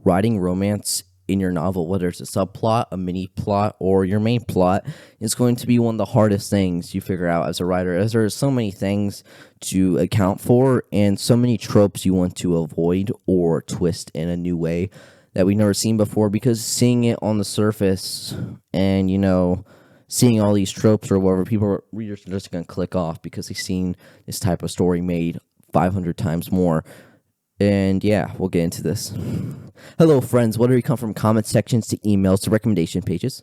writing romance in your novel, whether it's a subplot, a mini plot, or your main plot, is going to be one of the hardest things you figure out as a writer, as there are so many things to account for and so many tropes you want to avoid or twist in a new way that we've never seen before, because seeing it on the surface and, seeing all these tropes or whatever, readers are just going to click off because they've seen this type of story made 500 times more. And yeah, we'll get into this. Hello, friends. Whether you come from comment sections to emails to recommendation pages.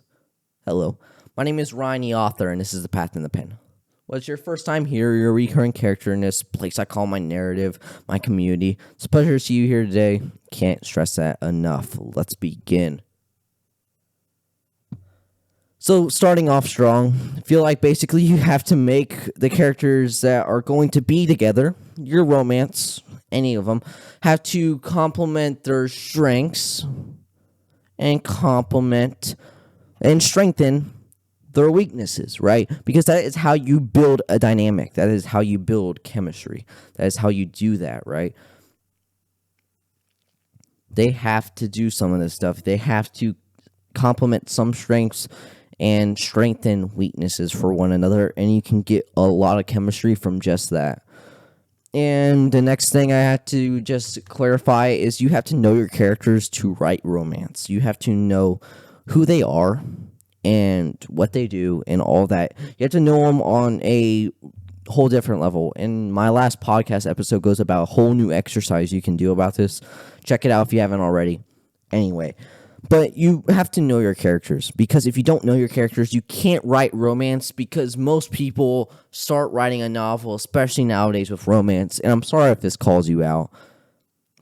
Hello. My name is Ryan, the author, and this is The Path in the Pen. Well, it's your first time here, you're a recurring character in this place I call my narrative, my community. It's a pleasure to see you here today. Can't stress that enough. Let's begin. So, starting off strong, I feel like basically you have to make the characters that are going to be together, your romance, any of them, have to complement their strengths and complement and strengthen their weaknesses, right? Because that is how you build a dynamic. That is how you build chemistry. That is how you do that, right? They have to do some of this stuff. They have to complement some strengths and strengthen weaknesses for one another, and you can get a lot of chemistry from just that. And the next thing I had to just clarify is you have to know your characters to write romance. You have to know who they are and what they do and all that. You have to know them on a whole different level. And my last podcast episode goes about a whole new exercise you can do about this. Check it out if you haven't already. Anyway, but you have to know your characters, because if you don't know your characters, you can't write romance, because most people start writing a novel, especially nowadays with romance, and I'm sorry if this calls you out,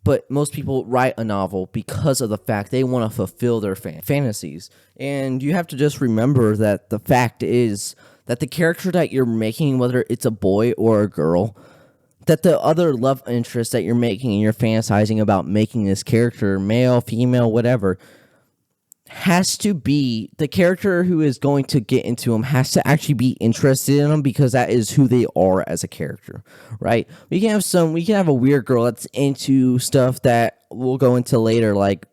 but most people write a novel because of the fact they want to fulfill their fantasies. And you have to just remember that the fact is that the character that you're making, whether it's a boy or a girl, that the other love interest that you're making and you're fantasizing about making this character, male, female, whatever, has to be, the character who is going to get into them has to actually be interested in them, because that is who they are as a character, right? We can have a weird girl that's into stuff that we'll go into later, like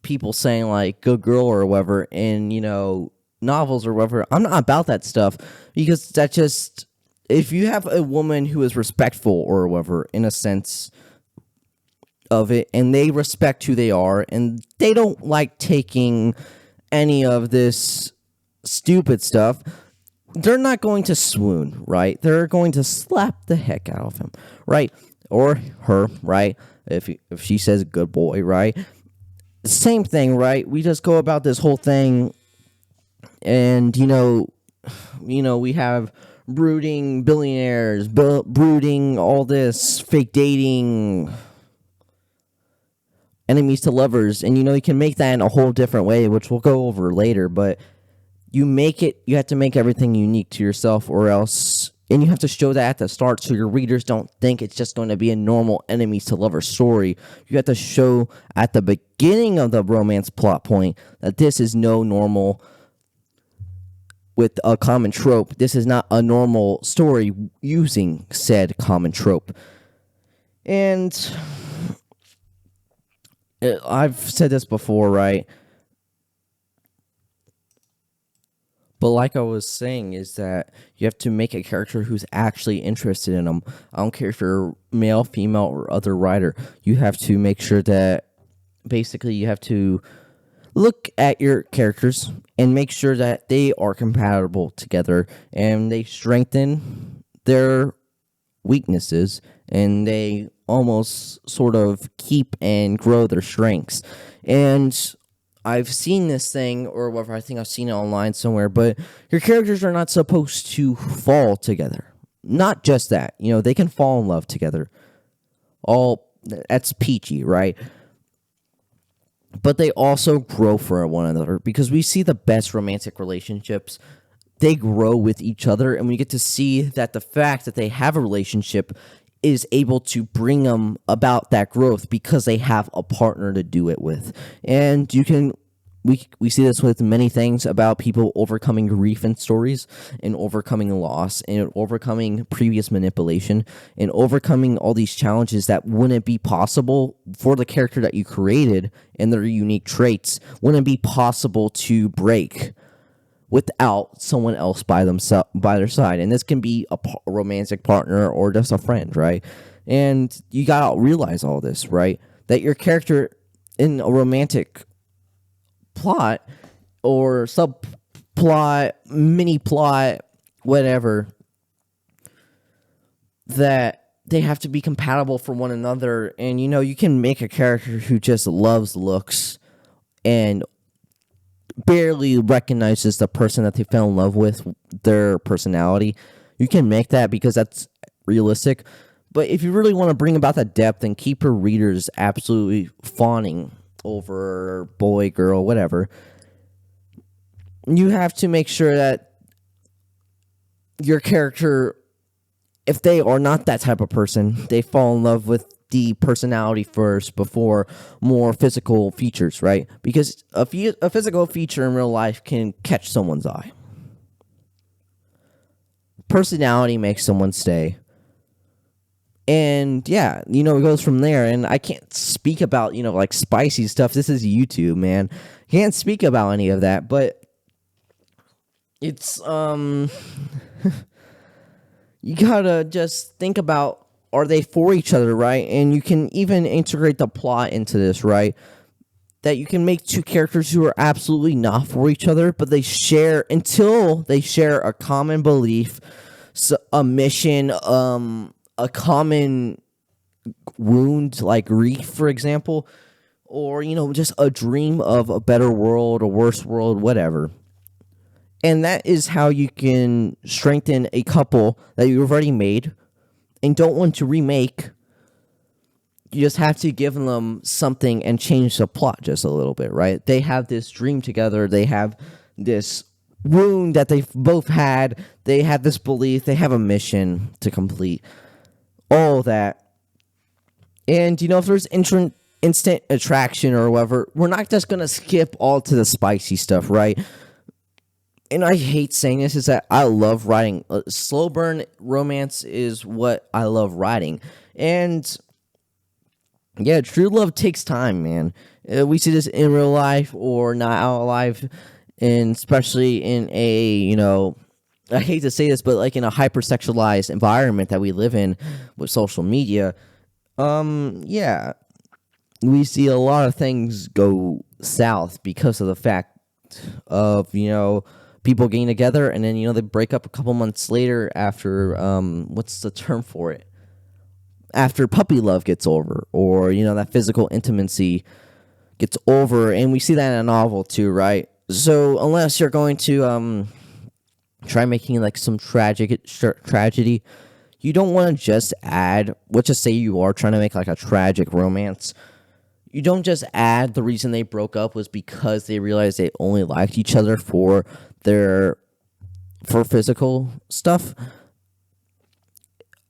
people saying like good girl or whatever in, novels or whatever. I'm not about that stuff, because that just, if you have a woman who is respectful or whatever, in a sense of it, and they respect who they are, and they don't like taking any of this stupid stuff, they're not going to swoon, right? They're going to slap the heck out of him, right? Or her, right? If she says good boy, right? Same thing, right? We just go about this whole thing, and we have brooding billionaires, brooding all this fake dating, enemies to lovers, and you can make that in a whole different way, which we'll go over later, but you have to make everything unique to yourself, or else, and you have to show that at the start so your readers don't think it's just going to be a normal enemies to lovers story. You have to show at the beginning of the romance plot point that this is no normal with a common trope. This is not a normal story using said common trope. And I've said this before, right? But like I was saying, is that you have to make a character who's actually interested in them. I don't care if you're male, female, or other writer. You have to make sure that basically you have to look at your characters and make sure that they are compatible together and they strengthen their weaknesses and they almost sort of keep and grow their strengths. And I've seen this thing, or whatever, I think I've seen it online somewhere, but your characters are not supposed to fall together. Not just that, they can fall in love together. That's peachy, right? But they also grow for one another, because we see the best romantic relationships, they grow with each other, and we get to see that the fact that they have a relationship is able to bring them about that growth because they have a partner to do it with. And you can we see this with many things about people overcoming grief in stories, and overcoming loss, and overcoming previous manipulation, and overcoming all these challenges that wouldn't be possible for the character that you created and their unique traits wouldn't be possible to break without someone else by their side. And this can be a romantic partner or just a friend, right? And you gotta realize all this, right? That your character in a romantic plot or subplot, mini plot, whatever, that they have to be compatible for one another. And you can make a character who just loves looks and barely recognizes the person that they fell in love with, their personality. You can make that because that's realistic. But if you really want to bring about that depth and keep your readers absolutely fawning over boy, girl, whatever, you have to make sure that your character, if they are not that type of person, they fall in love with the personality first before more physical features, right? Because a physical feature in real life can catch someone's eye. Personality makes someone stay. And yeah, it goes from there. And I can't speak about, like spicy stuff. This is YouTube, man. Can't speak about any of that, but it's, you gotta just think about, are they for each other, right? And you can even integrate the plot into this, right? That you can make two characters who are absolutely not for each other, but until they share a common belief, a mission, a common wound, like grief, for example, or, just a dream of a better world, a worse world, whatever. And that is how you can strengthen a couple that you've already made and don't want to remake. You just have to give them something and change the plot just a little bit, right? They have this dream together. They have this wound that they've both had. They have this belief. They have a mission to complete. All that. And, if there's instant attraction or whatever, we're not just going to skip all to the spicy stuff, right? And I hate saying this, is that I love writing. Slow burn romance is what I love writing. And yeah, true love takes time, man. We see this in real life or not out life, and especially in a, I hate to say this, but like in a hypersexualized environment that we live in with social media, yeah, we see a lot of things go south because of the fact of, people getting together and then, they break up a couple months later after, what's the term for it? After puppy love gets over, or, that physical intimacy gets over. And we see that in a novel too, right? So unless you're going to, try making like some tragedy, you don't want to just add, let's just say you are trying to make like a tragic romance. You don't just add the reason they broke up was because they realized they only liked each other for physical stuff,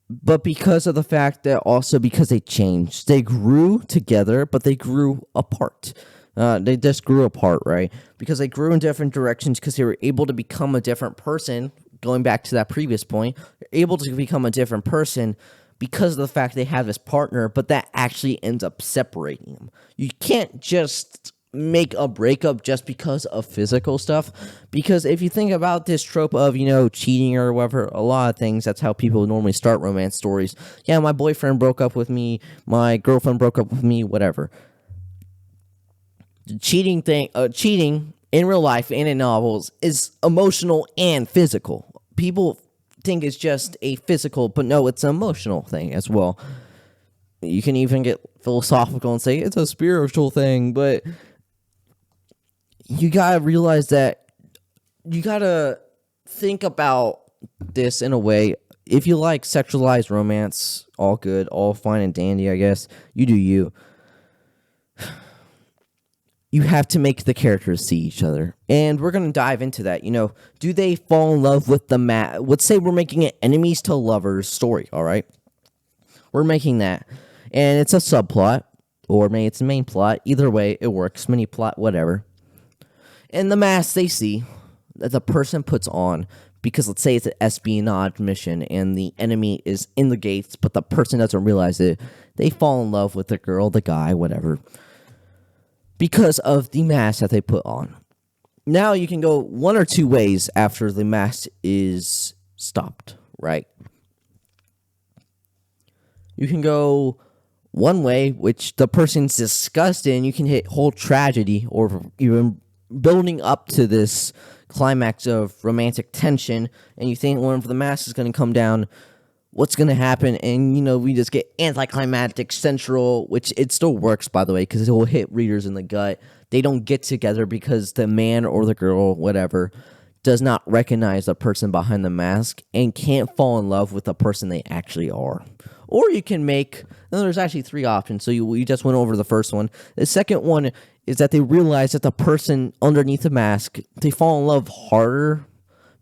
but because of the fact that also because they changed. They grew together, but they grew apart. They just grew apart, right? Because they grew in different directions because they were able to become a different person. Going back to that previous point, they're able to become a different person because of the fact they have this partner, but that actually ends up separating them. You can't just make a breakup just because of physical stuff, because if you think about this trope of, cheating or whatever, a lot of things, that's how people normally start romance stories. Yeah, my boyfriend broke up with me, my girlfriend broke up with me, whatever. Cheating in real life and in novels is emotional and physical. People think it's just a physical, but no, it's an emotional thing as well. You can even get philosophical and say it's a spiritual thing, but you gotta realize that you gotta think about this in a way. If you like sexualized romance, all good, all fine and dandy, I guess. You do you. You have to make the characters see each other. And we're going to dive into that. Do they fall in love with the let's say we're making an enemies to lovers story, all right? We're making that. And it's a subplot, or maybe it's a main plot. Either way, it works. Mini plot, whatever. And the mask they see that the person puts on, because let's say it's an espionage mission and the enemy is in the gates, but the person doesn't realize it, they fall in love with the girl, the guy, whatever, because of the mask that they put on. Now you can go one or two ways after the mask is stopped, right? You can go one way, which the person's disgusted, and you can hit whole tragedy, or even building up to this climax of romantic tension, and you think when the mask is going to come down, what's going to happen? And, we just get anticlimactic central, which it still works, by the way, because it will hit readers in the gut. They don't get together because the man or the girl, whatever, does not recognize the person behind the mask and can't fall in love with the person they actually are. Or you can there's actually three options, so you just went over the first one. The second one is that they realize that the person underneath the mask, they fall in love harder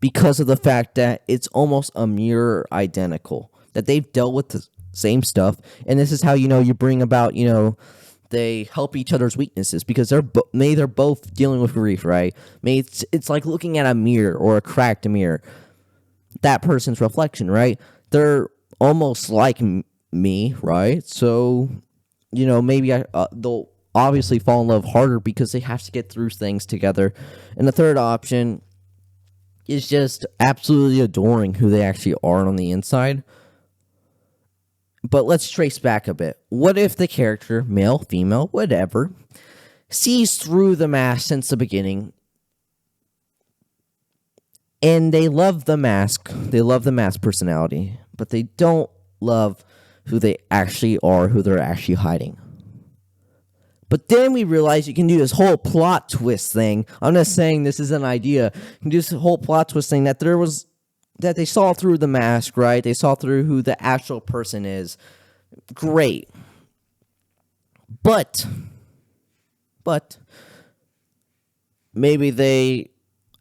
because of the fact that it's almost a mirror identical, that they've dealt with the same stuff, and this is how, you bring about, they help each other's weaknesses, because they're both dealing with grief, right? It's like looking at a mirror or a cracked mirror, that person's reflection, right? They're almost like me, right? So, maybe they'll obviously fall in love harder because they have to get through things together. And the third option is just absolutely adoring who they actually are on the inside. But let's trace back a bit. What if the character, male, female, whatever, sees through the mask since the beginning, and they love the mask personality, but they don't love who they actually are, who they're actually hiding? But then we realize you can do this whole plot twist thing. I'm not saying this is an idea. You can do this whole plot twist thing that they saw through the mask, right? They saw through who the actual person is. Great. But maybe they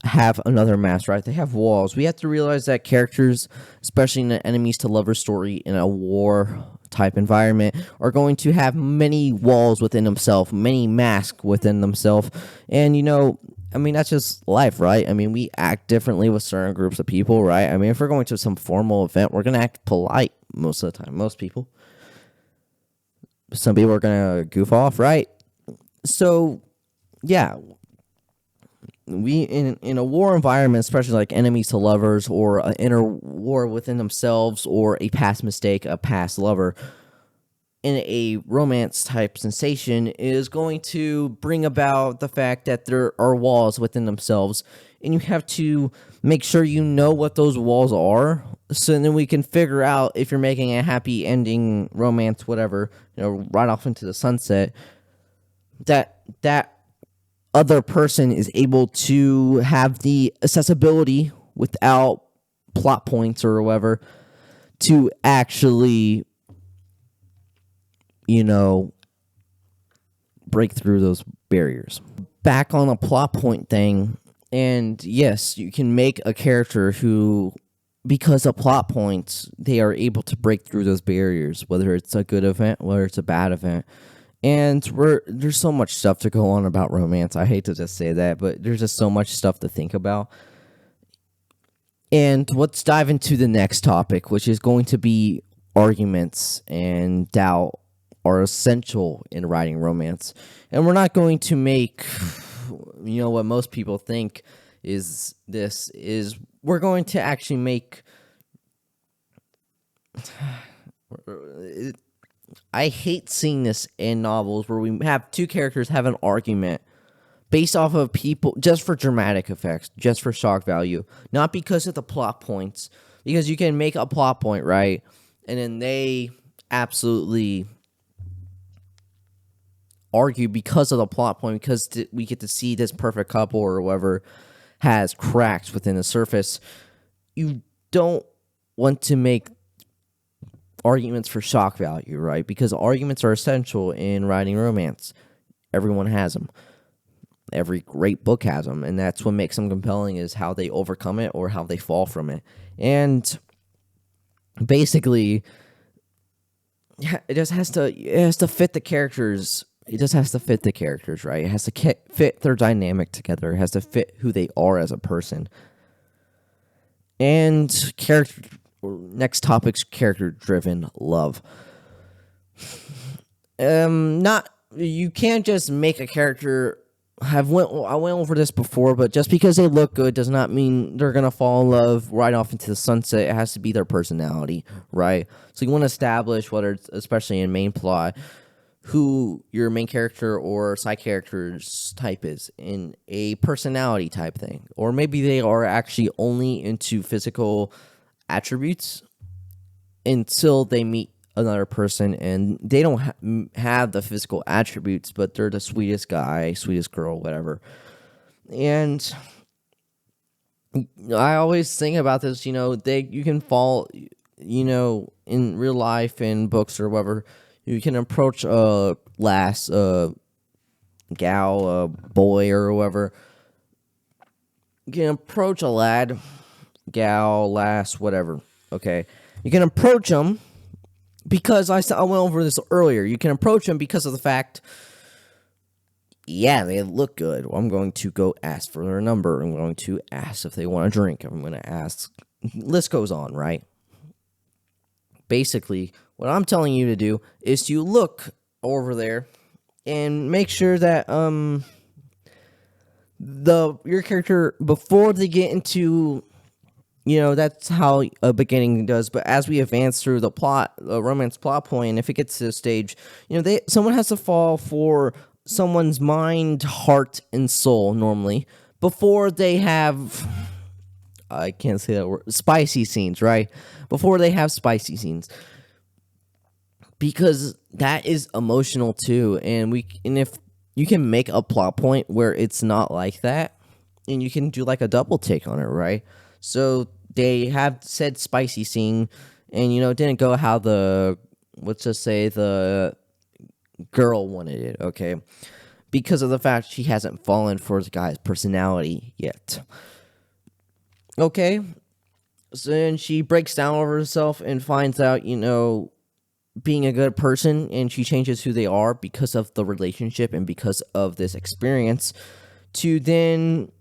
have another mask, right? They have walls. We have to realize that characters, especially in an enemies to lovers story in a war type environment, are going to have many walls within themselves, many masks within themselves. And that's just life, right? We act differently with certain groups of people, right? If we're going to some formal event, we're going to act polite most of the time. Most people. Some people are going to goof off, right? So, yeah. We, in a war environment, especially like enemies to lovers, or an inner war within themselves, or a past mistake, a past lover, in a romance type sensation, is going to bring about the fact that there are walls within themselves, and you have to make sure you know what those walls are, so then we can figure out if you're making a happy ending romance, whatever, right off into the sunset, that other person is able to have the accessibility without plot points or whatever to actually, break through those barriers. Back on a plot point thing, and yes, you can make a character who, because of plot points, they are able to break through those barriers, whether it's a good event, whether it's a bad event. And there's so much stuff to go on about romance. I hate to just say that, but there's just so much stuff to think about. And let's dive into the next topic, which is going to be arguments and doubt are essential in writing romance. And we're not going to make, what most people think is we're going to actually make... I hate seeing this in novels where we have two characters have an argument based off of people just for dramatic effects, just for shock value, not because of the plot points. Because you can make a plot point, right? And then they absolutely argue because of the plot point, because we get to see this perfect couple or whoever has cracks within the surface. You don't want to make arguments for shock value, right? Because arguments are essential in writing romance. Everyone has them. Every great book has them, and that's what makes them compelling, is how they overcome it or how they fall from it. And basically, it has to fit the characters it just has to fit the characters, right? It has to fit their dynamic together. It has to fit who they are as a person. And next topic's character-driven love. Not you can't just make a character. I went over this before, but just because they look good does not mean they're gonna fall in love right off into the sunset. It has to be their personality, right? So you want to establish, whether it's especially in main plot, who your main character or side character's type is in a personality type thing, or maybe they are actually only into physical attributes until they meet another person and they don't have the physical attributes, but they're the sweetest guy, sweetest girl, whatever. And I always think about this, you can fall, in real life, in books or whatever, you can approach a lass, a gal, a boy, or whoever. You can approach a lad, gal, lass, whatever, okay? You can approach them because I went over this earlier. You can approach them because of the fact, yeah, they look good. Well, I'm going to go ask for their number. I'm going to ask if they want a drink. I'm going to ask. List goes on, right? Basically, what I'm telling you to do is to look over there and make sure that your character, before they get into, that's how a beginning does. But as we advance through the plot, the romance plot point, if it gets to the stage, someone has to fall for someone's mind, heart, and soul normally before they have. I can't say that word. Spicy scenes, right? Before they have spicy scenes, because that is emotional too. And if you can make a plot point where it's not like that, and you can do like a double take on it, right? So they have said spicy scene, and it didn't go how let's just say the girl wanted it, okay? Because of the fact she hasn't fallen for the guy's personality yet. Okay? So then she breaks down over herself and finds out, being a good person, and she changes who they are because of the relationship and because of this experience, to then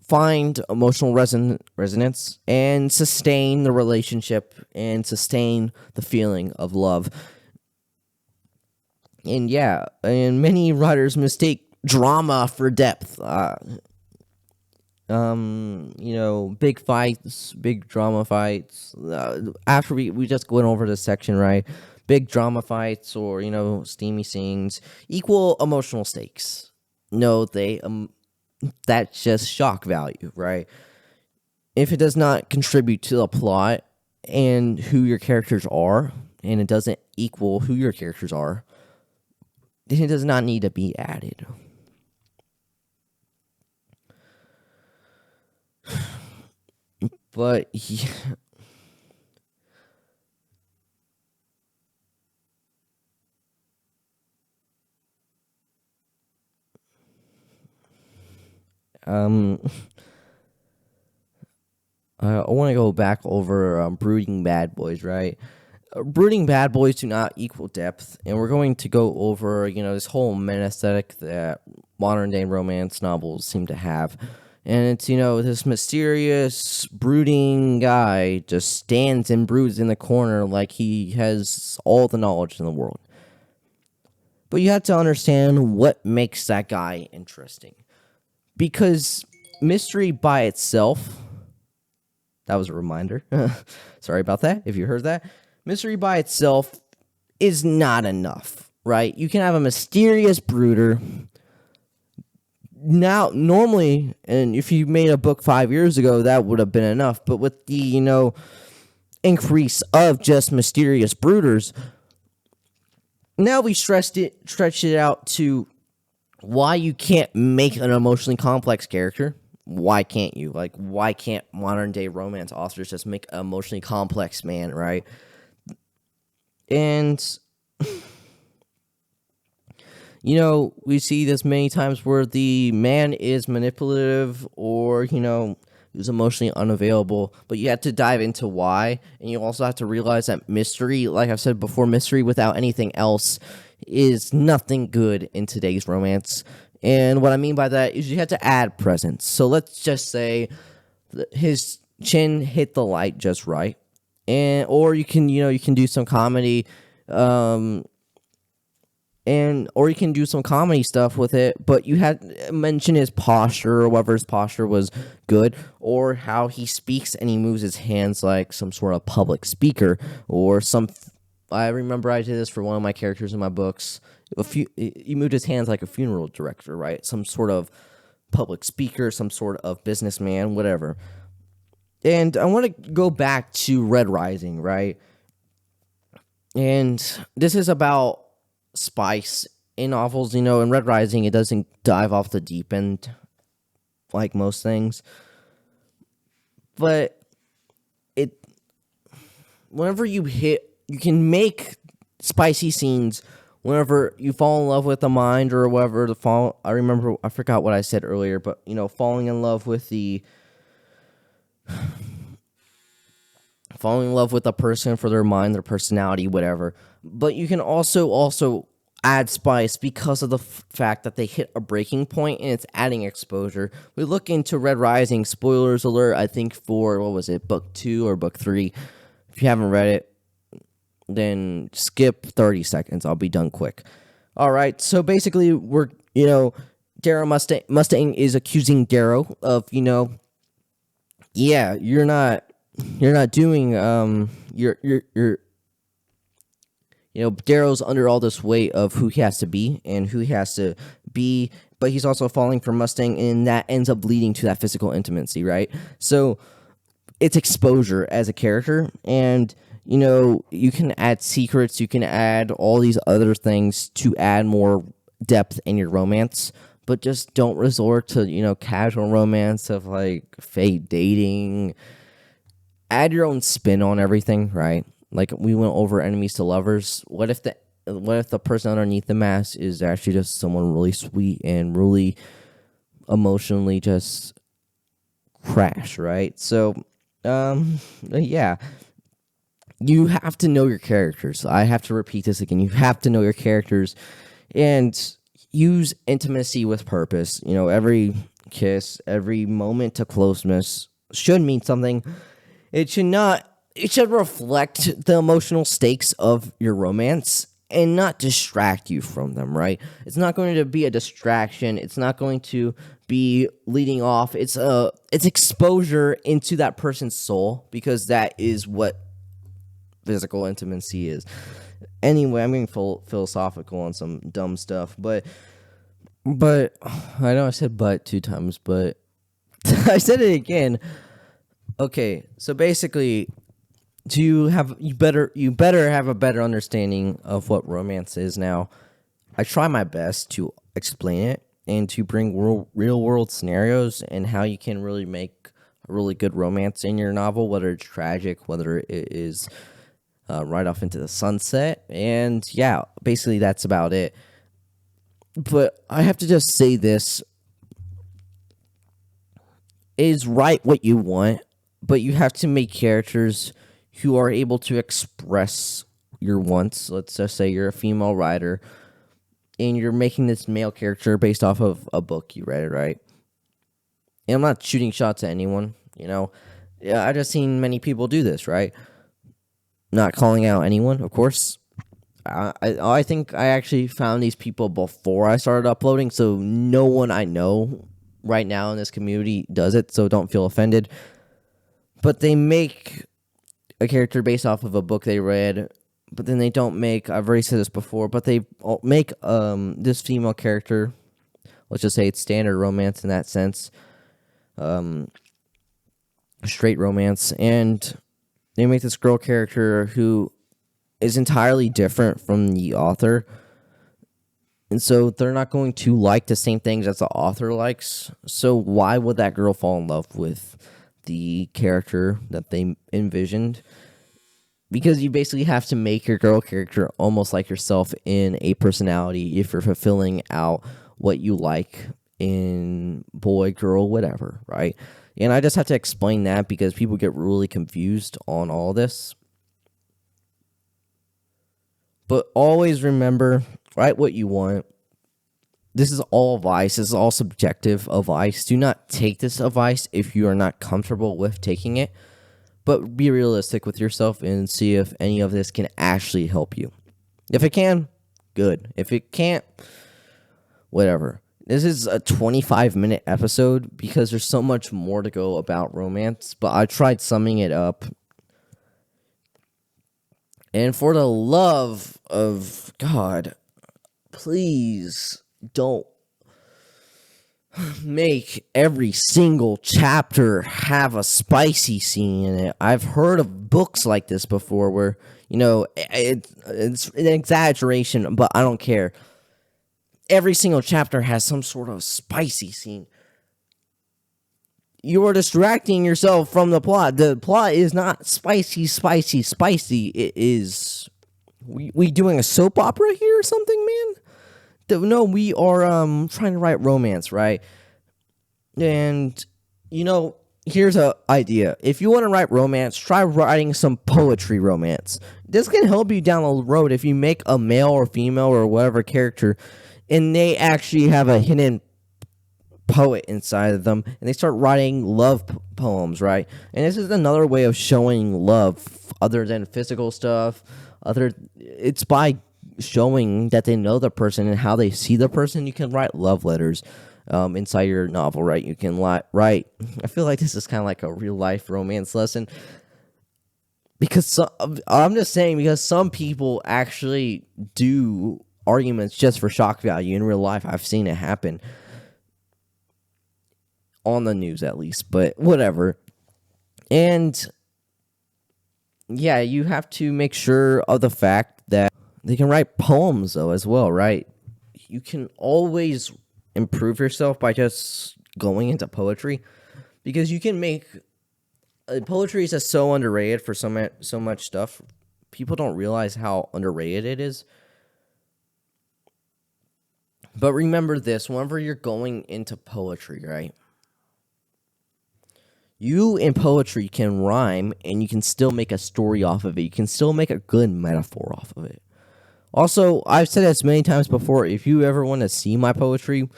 find emotional resonance and sustain the relationship and sustain the feeling of love. And yeah, and many writers mistake drama for depth. Big fights, big drama fights. After we just went over this section, right? Big drama fights or, steamy scenes equal emotional stakes. No, that's just shock value, right? If it does not contribute to the plot and who your characters are, and it doesn't equal who your characters are, then it does not need to be added. But yeah. I want to go back over brooding bad boys, right? Brooding bad boys do not equal depth, and we're going to go over, this whole meta aesthetic that modern day romance novels seem to have. And it's, this mysterious, brooding guy just stands and broods in the corner like he has all the knowledge in the world. But you have to understand what makes that guy interesting. Because mystery by itself, that was a reminder. Sorry about that, if you heard that. Mystery by itself is not enough, right? You can have a mysterious brooder. Now, normally, and if you made a book 5 years ago, that would have been enough. But with the, increase of just mysterious brooders, now we stretched it out to why you can't make an emotionally complex character. Why can't you? Like, why can't modern day romance authors just make an emotionally complex man, right? And we see this many times where the man is manipulative or, who's emotionally unavailable, but you have to dive into why, and you also have to realize that mystery, like I've said before, mystery without anything else is nothing good in today's romance. And what I mean by that is you have to add presence. So let's just say his chin hit the light just right, and or you can do some comedy, or you can do some comedy stuff with it, but you had mention his posture, or whether his posture was good, or how he speaks and he moves his hands like some sort of public speaker, or some. I remember I did this for one of my characters in my books. He moved his hands like a funeral director, right? Some sort of public speaker, some sort of businessman, whatever. And I want to go back to Red Rising, right? And this is about spice in novels. In Red Rising, it doesn't dive off the deep end like most things, but whenever you can make spicy scenes whenever you fall in love with the mind, or whatever I forgot what I said earlier, but falling in love with a person for their mind, their personality, whatever. But you can also add spice because of the fact that they hit a breaking point and it's adding exposure. We look into Red Rising, spoilers alert, I think for, what was it, book 2 or book 3. If you haven't read it, then skip 30 seconds. I'll be done quick. All right, so basically we're, Darrow Mustang is accusing Darrow of, yeah, you're not doing, Darrow's under all this weight of who he has to be and who he has to be, but he's also falling for Mustang, and that ends up leading to that physical intimacy, right? So it's exposure as a character, and you can add secrets, you can add all these other things to add more depth in your romance, but just don't resort to casual romance of like fake dating. Add your own spin on everything, right? Like we went over enemies to lovers. What if the person underneath the mask is actually just someone really sweet and really emotionally just crash, right? So, yeah. You have to know your characters. I have to repeat this again. You have to know your characters and use intimacy with purpose. Every kiss, every moment to closeness should mean something. It should reflect the emotional stakes of your romance and not distract you from them, right? It's not going to be a distraction. It's not going to be leading off. It's exposure into that person's soul, because that is what physical intimacy is. Anyway, I'm getting philosophical on some dumb stuff, but I know I said "but" 2 times, but I said it again. Okay, so basically, you better have a better understanding of what romance is now. I try my best to explain it and to bring real world scenarios and how you can really make a really good romance in your novel, whether it's tragic, whether it is right off into the sunset, and yeah, basically that's about it. But I have to just say this: is write what you want, but you have to make characters who are able to express your wants. Let's just say you're a female writer and you're making this male character based off of a book you read, right? And I'm not shooting shots at anyone, Yeah, I just seen many people do this, right? Not calling out anyone, of course. I think I actually found these people before I started uploading, so no one I know right now in this community does it, so don't feel offended. But they make a character based off of a book they read, but then they don't make, I've already said this before, but they make this female character, let's just say it's standard romance in that sense, straight romance, and they make this girl character who is entirely different from the author, and so they're not going to like the same things as the author likes. So why would that girl fall in love with the character that they envisioned? Because you basically have to make your girl character almost like yourself in a personality if you're fulfilling out what you like in boy, girl, whatever, right? And I just have to explain that because people get really confused on all this. But always remember, Write what you want. This is all advice. This is all subjective advice. Do not take this advice if you are not comfortable with taking it, but be realistic with yourself and see if any of this can actually help you. If it can, good. If it can't, whatever. This is a 25-minute episode because there's so much more to go about romance, but I tried summing it up. And for the love of God, please don't make every single chapter have a spicy scene in it. I've heard of books like this before where, it's an exaggeration, but I don't care. Every single chapter has some sort of spicy scene. You are distracting yourself from the plot. The plot is not spicy. It is... We doing a soap opera here or something, man? No, we are trying to write romance, right? And, here's an idea. If you want to write romance, try writing some poetry romance. This can help you down the road if you make a male or female or whatever character, and they actually have a hidden poet inside of them, and they start writing love poems, right? And this is another way of showing love other than physical stuff. It's by showing that they know the person and how they see the person. You can write love letters inside your novel, right? You can write. I feel like this is kind of like a real life romance lesson, because I'm just saying, because some people actually do arguments just for shock value in real life. I've seen it happen on the news, at least, but whatever. And yeah, you have to make sure of the fact that they can write poems, though, as well, right? You can always improve yourself by just going into poetry, because you can make... poetry is just so underrated for so much stuff. People don't realize how underrated it is. But remember this, whenever you're going into poetry, right? You in poetry can rhyme, and you can still make a story off of it. You can still make a good metaphor off of it. Also, I've said this many times before, if you ever want to see my poetry,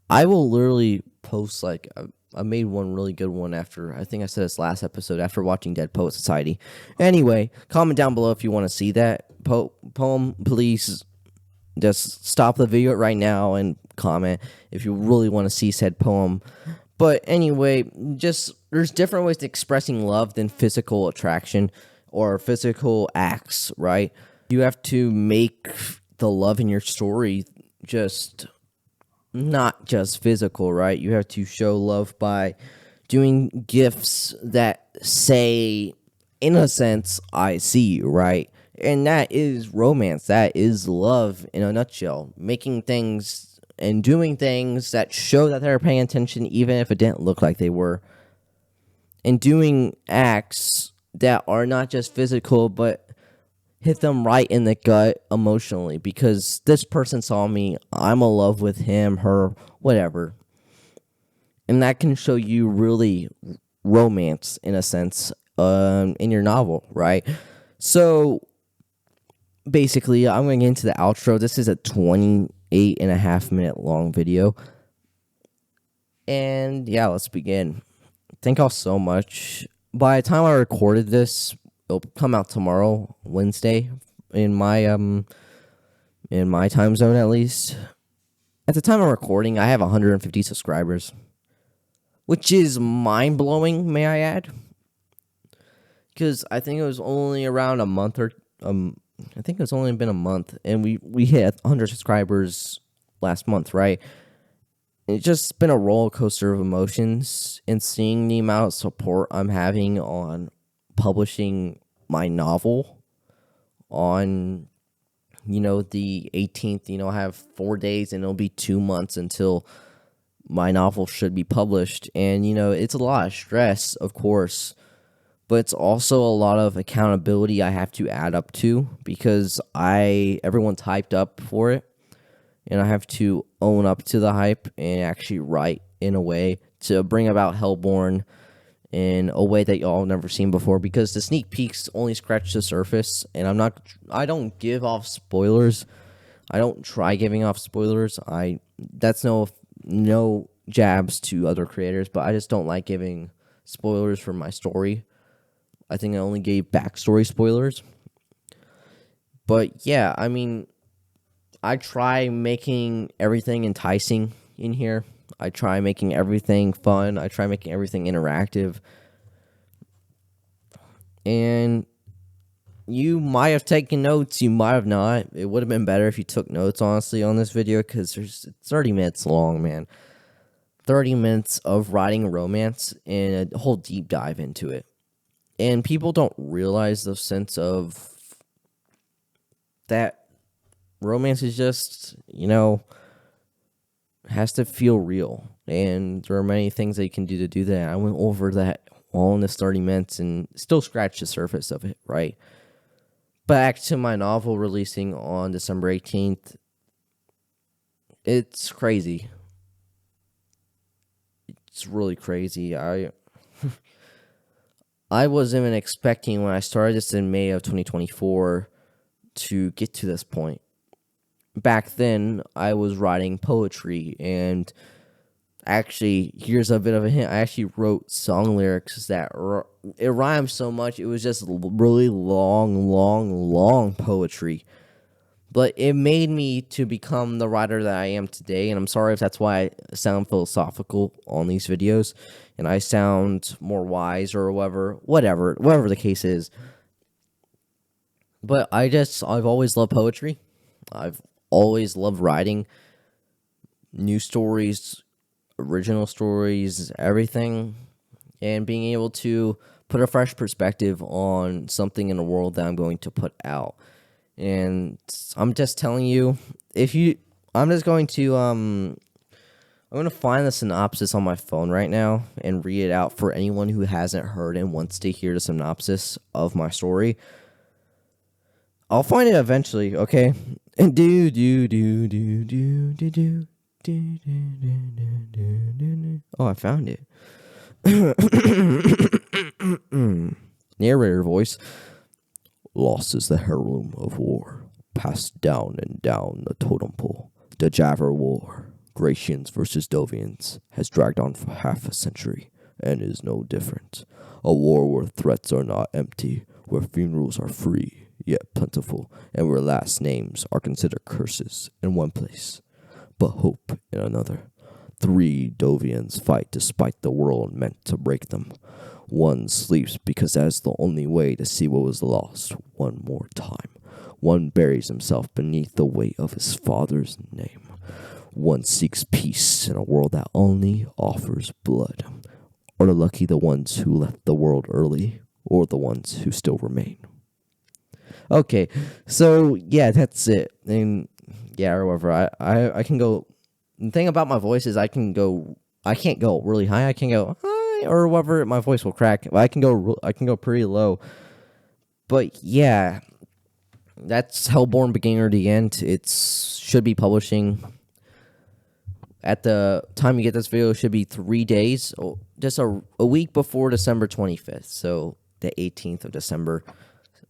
I will literally post, I made one really good one after, I think I said this last episode, after watching Dead Poet Society. Anyway, comment down below if you want to see that poem. Please just stop the video right now and comment if you really want to see said poem. But anyway, there's different ways to expressing love than physical attraction or physical acts, right? You have to make the love in your story not just physical, right? You have to show love by doing gifts that say, in a sense, I see you, right? And that is romance. That is love in a nutshell. Making things and doing things that show that they're paying attention, even if it didn't look like they were. And doing acts that are not just physical, but hit them right in the gut emotionally, because this person saw me, I'm in love with him, her, whatever. And that can show you really romance, in a sense, in your novel, right? So, basically, I'm going to get into the outro. This is a 28.5-minute long video. And, yeah, let's begin. Thank y'all so much. By the time I recorded this, it'll come out tomorrow, Wednesday, in my time zone, at least. At the time of recording, I have 150 subscribers, which is mind-blowing, may I add, because I think it was only around a month, or I think it's only been a month, and we hit 100 subscribers last month, right? It's just been a roller coaster of emotions, and seeing the amount of support I'm having on publishing my novel on, the 18th, I have 4 days, and it'll be 2 months until my novel should be published. And, it's a lot of stress, of course, but it's also a lot of accountability I have to add up to, because everyone's hyped up for it, and I have to own up to the hype and actually write in a way to bring about Hellborn in a way that y'all never seen before, because the sneak peeks only scratch the surface, and I don't give off spoilers. I don't try giving off spoilers. That's no jabs to other creators, but I just don't like giving spoilers for my story. I think I only gave backstory spoilers. But yeah, I mean, I try making everything enticing in here. I try making everything fun. I try making everything interactive. And you might have taken notes, you might have not. It would have been better if you took notes, honestly, on this video, because it's 30 minutes long, man. 30 minutes of writing romance and a whole deep dive into it. And people don't realize the sense of that romance is just, has to feel real. And there are many things that you can do to do that. I went over that all in this 30 minutes and still scratched the surface of it, right? Back to my novel releasing on December 18th. It's crazy. It's really crazy. I wasn't even expecting when I started this in May of 2024 to get to this point. Back then, I was writing poetry, and actually, here's a bit of a hint. I actually wrote song lyrics that it rhymed so much. It was just really long poetry. But it made me to become the writer that I am today, and I'm sorry if that's why I sound philosophical on these videos, and I sound more wise or whatever the case is. But I've always loved poetry. I've always loved writing new stories, original stories, everything, and being able to put a fresh perspective on something in the world that I'm going to put out. And I'm just telling you, I'm going to find the synopsis on my phone right now and read it out for anyone who hasn't heard and wants to hear the synopsis of my story. I'll find it eventually, okay? And oh, I found it. Narrator voice. Lost is the heirloom of war, passed down and down the totem pole. The Javar War, Gratians versus Dovians, has dragged on for half a century and is no different. A war where threats are not empty, where funerals are free, yet plentiful, and where last names are considered curses in one place, but hope in another. 3 Dovians fight despite the world meant to break them. One sleeps because that is the only way to see what was lost one more time. One buries himself beneath the weight of his father's name. One seeks peace in a world that only offers blood. Are the lucky the ones who left the world early, or the ones who still remain? Okay, so yeah, that's it. And yeah, or whatever. I can go. The thing about my voice is I can't go really high. I can go high or whatever. My voice will crack. I can go pretty low. But yeah, that's Hellborn Beginner to the End. It should be publishing at the time you get this video. It should be 3 days, just a week before December 25th. So the 18th of December,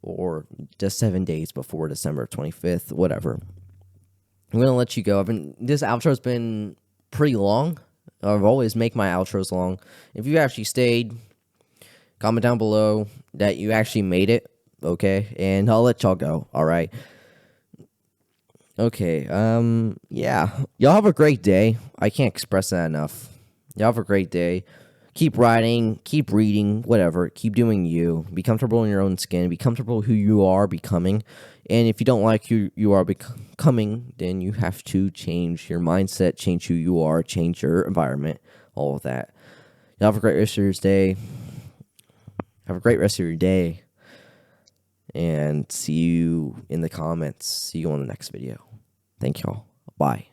or just 7 days before December 25th, whatever. I'm going to let you go. This outro's been pretty long. I've always make my outros long. If you actually stayed, comment down below that you actually made it, okay? And I'll let y'all go, all right? Okay, yeah. Y'all have a great day. I can't express that enough. Y'all have a great day. Keep writing, keep reading, whatever. Keep doing you. Be comfortable in your own skin. Be comfortable who you are becoming. And if you don't like who you are becoming, then you have to change your mindset, change who you are, change your environment, all of that. Y'all have a great rest of your day. Have a great rest of your day. And see you in the comments. See you on the next video. Thank y'all. Bye.